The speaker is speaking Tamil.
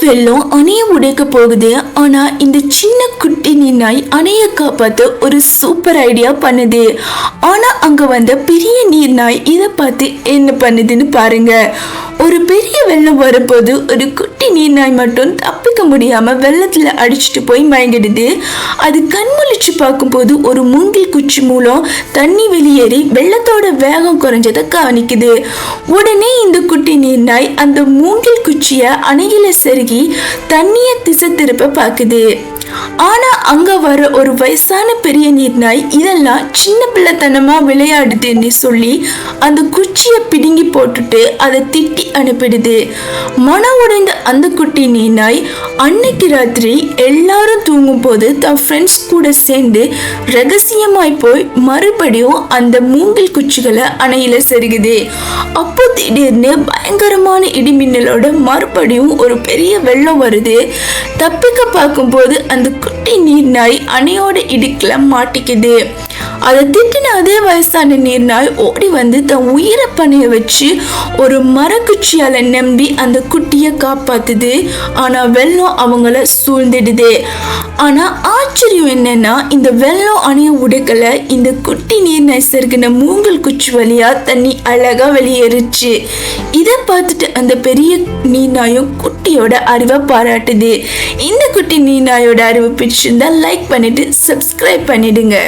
வெள்ளம் அணைய உடைக்க போகுது. ஆனா இந்த சின்ன குட்டி நீர்நாய் அணைய காப்பாத்த ஒரு சூப்பர் ஐடியா பண்ணுது. ஆனா அங்க வந்த பெரிய நீர்நாய் இதை பார்த்து என்ன பண்ணுதுன்னு பாருங்க. ஒரு பெரிய வெள்ளம் வரும்போது ஒரு குட்டி நீர்நாய் மட்டும் தப்பிக்க முடியாம வெள்ளத்துல அடிச்சுட்டு போய் மயங்கிடுது. அது கண்முழிச்சு பார்க்கும்போது ஒரு மூங்கில் குச்சி மூலம் தண்ணி வெளியேறி வெள்ளத்தோட வேகம் குறைஞ்சதை கவனிக்குது. உடனே இந்த குட்டி நீர்நாய் அந்த மூங்கில் குச்சிய அணையில செருகி தண்ணிய திசை திருப்ப பாக்குது. ஆனா அங்க வர ஒரு வயசான பெரிய நீர்நாய் இதெல்லாம் சின்ன பிள்ளைத்தனமா விளையாடுதுன்னு சொல்லி அந்த குச்சிய பிடுங்கி போட்டுட்டு அதை திட்டி அனுப்பிடுது. மன உடைந்த அந்த குட்டி நீர்நாய் அன்னைக்கு ராத்திரி எல்லாரும் தூங்கும் போது தன் ஃப்ரெண்ட்ஸ் கூட சேர்ந்து ரகசியமாய் போய் மறுபடியும் அந்த மூங்கில் குச்சிகளை அணையில செருகுது. அப்போ திடீர்னு பயங்கரமான இடிமின்னலோட மறுபடியும் ஒரு பெரிய வெள்ளம் வருது. தப்பிக்க பார்க்கும்போது அந்த குட்டி நீர்நாய் அணையோட இடுக்குல மாட்டிக்குது. அதை திட்டின அதே வயசான நீர்நாய் ஓடி வந்து தன் உயிரை பணைய வச்சு ஒரு மரக்குச்சியால நம்பி அந்த குட்டிய காப்பாத்துது. ஆனா வெள்ளம் அவங்கள சூழ்ந்துடுது. ஆனா ஆச்சரியம் என்னன்னா இந்த வெள்ளம் அணைய உடைக்கல. இந்த குட்டி நீர்நாய் செருகின மூங்கல் குச்சி வழியா தண்ணி அழகா வெளியேறிச்சு. இதை பார்த்துட்டு அந்த பெரிய நீர்நாயும் குட்டியோட அறிவை பாராட்டுது. இந்த குட்டி நீர்நாயோட அறிவு பிடிச்சிருந்தா லைக் பண்ணிட்டு சப்ஸ்கிரைப் பண்ணிடுங்க.